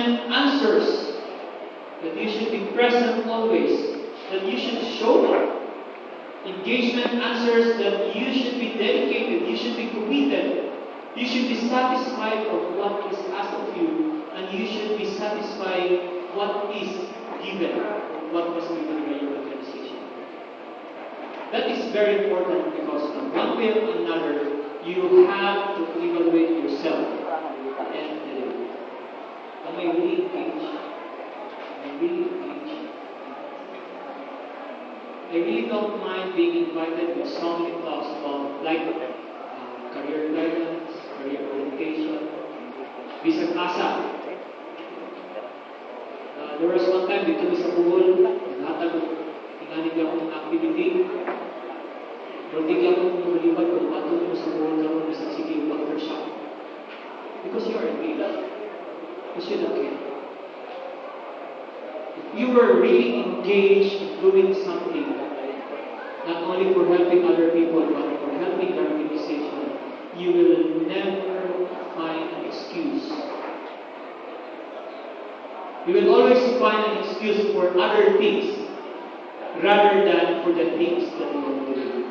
answers, that you should be present always, that you should show up. Engagement answers that you should be dedicated, you should be committed, you should be satisfied of what is asked of you, and you should be satisfied what is given, what was given by your organization. That is very important because in one way or another, you have to evaluate yourself and am I really engaged? Am I really engaged? I really don't mind being invited with so many talks about career guidance, career orientation, bisag asa. There was one time dito sa Bohol, naghatag inganig ako ng activity. Pero tigla ko kung malibad kung patulong mo sa Bohol karon sa sige doctor shop. Because you are engaged. You should not care. If you were really engaged in doing something, not only for helping other people, but for helping the organization, you will never find an excuse. You will always find an excuse for other things rather than for the things that you are doing.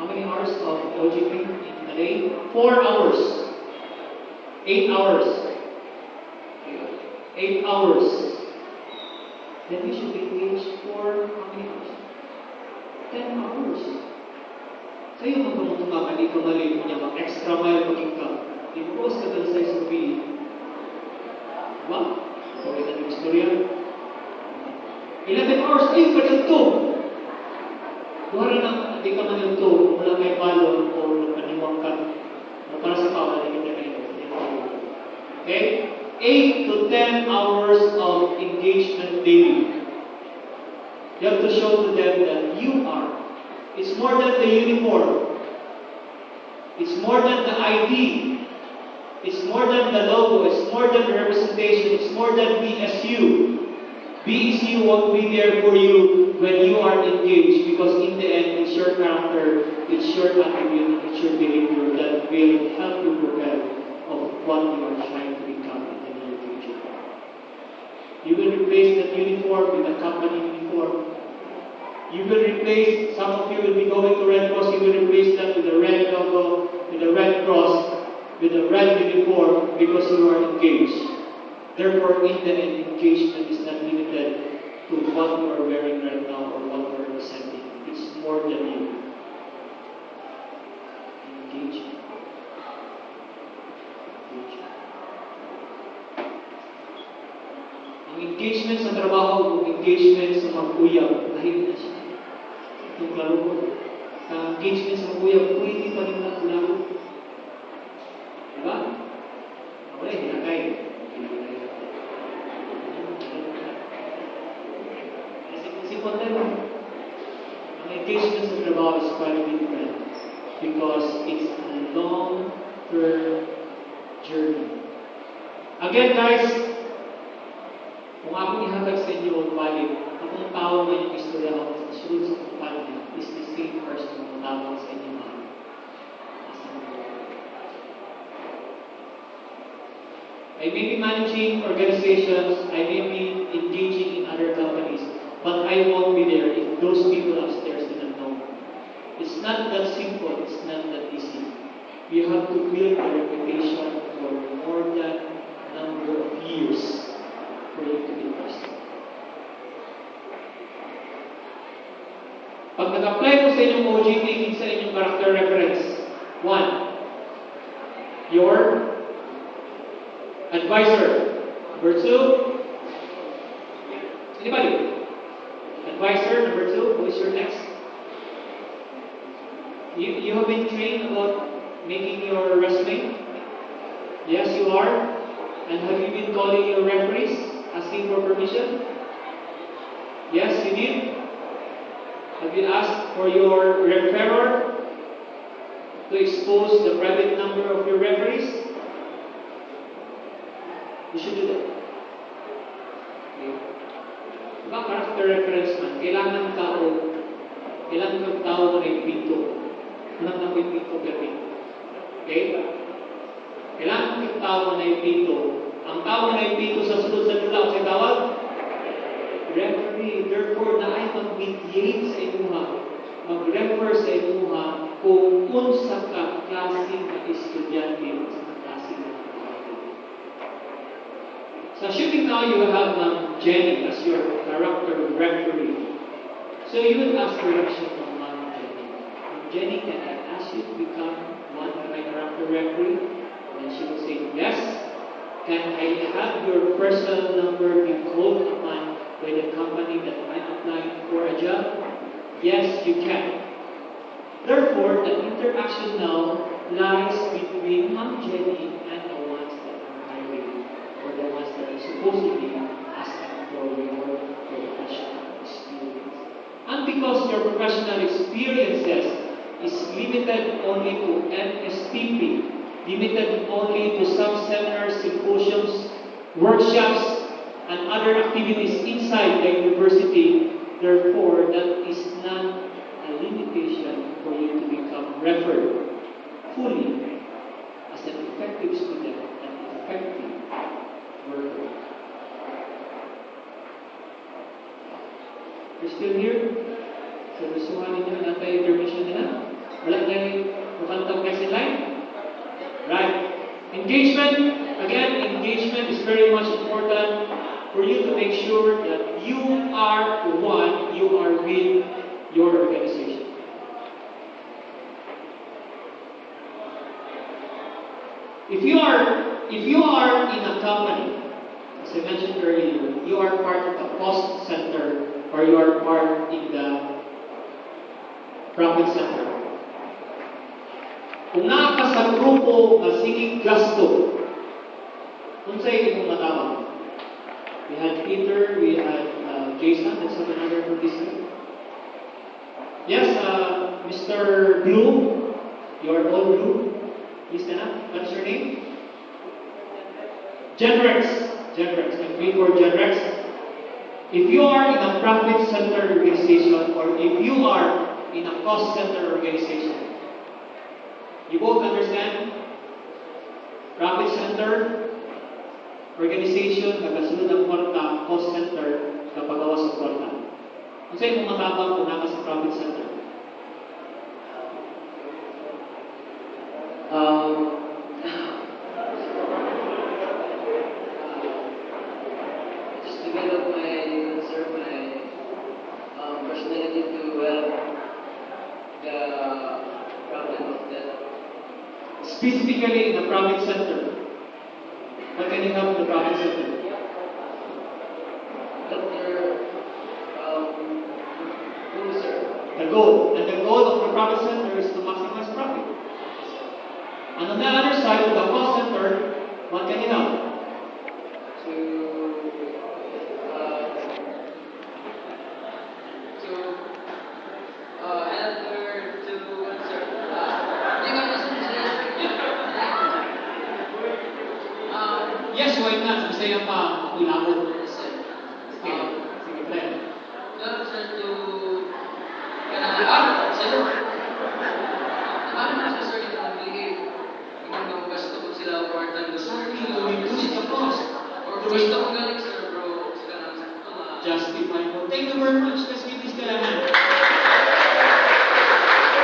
How many hours of OGP in a day? 4 hours. 8 hours. 8 hours. Then you should be engaged for how many hours? 10 hours. So yung mga tumakan, di ka mali mo niya, extra mile maging ka. I-post ka dun sa SOP. Diba? So, ito yung istorya. 11 hours, ayun ka dito. Duhara na, di ka man dito, wala kay balon o paniwang ka. Para sa pawala, di ka kayo. Okay? 8 to 10 hours of engagement daily. You have to show to them that you are. It's more than the uniform. It's more than the ID. It's more than the logo. It's more than the representation. It's more than BSU. BSU won't be there for you when you are engaged because in the end, it's your character, it's your attribute, it's your behavior that will help you propel of what you are trying to become in the near future. You will replace that uniform with a company uniform. You will replace, some of you will be going to Red Cross, you will replace that with a red logo, with a red cross, with a red uniform because you are engaged. Therefore, in the end, engagement is not limited to what you are wearing right now or what you are representing. It's more than you. Engagement. Ang engagement sa trabaho, ang engagement sa mag-uyab, lahit na siya. Itong klaro ko. Ang engagement sa mag-uyab, pwede pa rin na-ularo. Diba? Wala, hinagay. Si Pontero, ang engagement sa trabaho is quite different because it's a long-term journey. Again, guys, kung ako ihatag sa inyo ang balik, akong tao na yung istorya ako sa sunod sa kumpanya is the same person na matawag sa inyo mga. I may be managing organizations, I may be engaging in other companies, but I won't be there if those people upstairs didn't know. It's not that simple, it's not that easy. You have to build a reputation for more than a number of years for you to be trusted. Pag nag-apply mo sa inyong OJT, sa inyong character reference, 1, your advisor. Number 2, anybody? Advisor. Number 2, who is your next? You have been trained about making your resume? Yes, you are. And have you been calling your referees, asking for permission? Yes, you did. Have you asked for your referrer to expose the private number of your referees? You should do that. Okay. Diba, character reference man, kailangan tao na may pinto. Alam na may pinto per pinto. Okay? Kailangan ng tao na may pinto mag-mediate sa imuha, mag-refer sa imuha kung unsa ka klase na estudyante sa klase na estudyante. So assuming now you have Jenny as your character referee. So you will ask direction from Jenny. Jenny, can I ask you to become one of my character referee? And she will say, yes. Can I have your personal number be called upon by the company that I'm applying for a job? Yes, you can. Therefore, the interaction now lies between Jenny and the ones that are hiring, or the ones that are supposedly asking for your professional experience. And because your professional experiences is limited only to MSTP, limited only to some seminars, symposiums, workshops, and other activities inside the university, therefore, that is not a limitation for you to become referred fully as an effective student and effective worker. You're still here? So, gustuhan ninyo na tayo permission nila? Wala tayo makantang next in line? Right. Engagement, again, engagement is very much important for you to make sure that you are one, you are with your organization. If you are in a company, as I mentioned earlier, you are part of the cost center or you are part in the profit center. Kung naa ka sa grupo na sige gasto, kung sa imong matawag. We had Peter, we had Jason, let's have another from this side. Yes, Mr. Blue, you are all blue. Please stand up. What's your name? Genrex. Genrex. And wait for Genrex. If you are in a profit center organization or if you are in a cost center organization, you both understand? Profit center organization, nagasunod ang kwarta, cost center, kapagawa sa kwarta. Kung sa'yo mong matabang kung naka sa profit center? Just to develop my personality to help the problem of that. Specifically in the profit center, what can you help the profit center? The goal. And the goal of the profit center is to maximize profit. And on the other side of the cost center, what can you help? Yes, why not? Gusto niya pa ilabot. Sige, friend. Justify mo. Thank you very much. Let's give this guy a hand.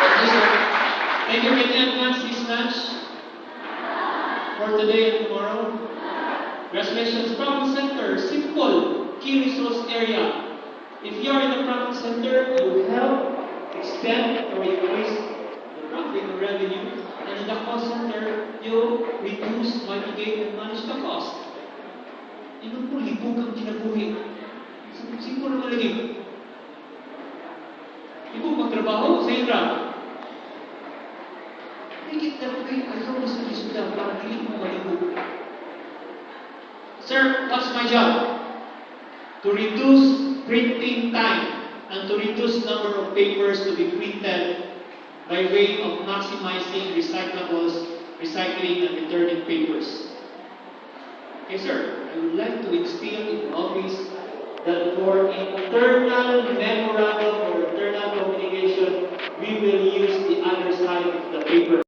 Thank you, sir. Thank you in advance this lunch for today and tomorrow. Congratulations, Profit Center. Simple. Key resource area. If you are in the Profit Center, you help extend or increase the profit or revenue. And in the cost center, you reduce, mitigate, and manage the cost. Yun po, libog ang kinabuhi. Simple naman lagi. Ikaw magtrabaho sa Indra. Make it that way. Ayaw na sa lisuda para hindi mo malibog. Sir, what's my job? To reduce printing time and to reduce number of papers to be printed by way of maximizing recyclables, recycling, and returning papers. Okay, sir, I would like to instill in the office that for internal memorandum or internal communication, we will use the other side of the paper.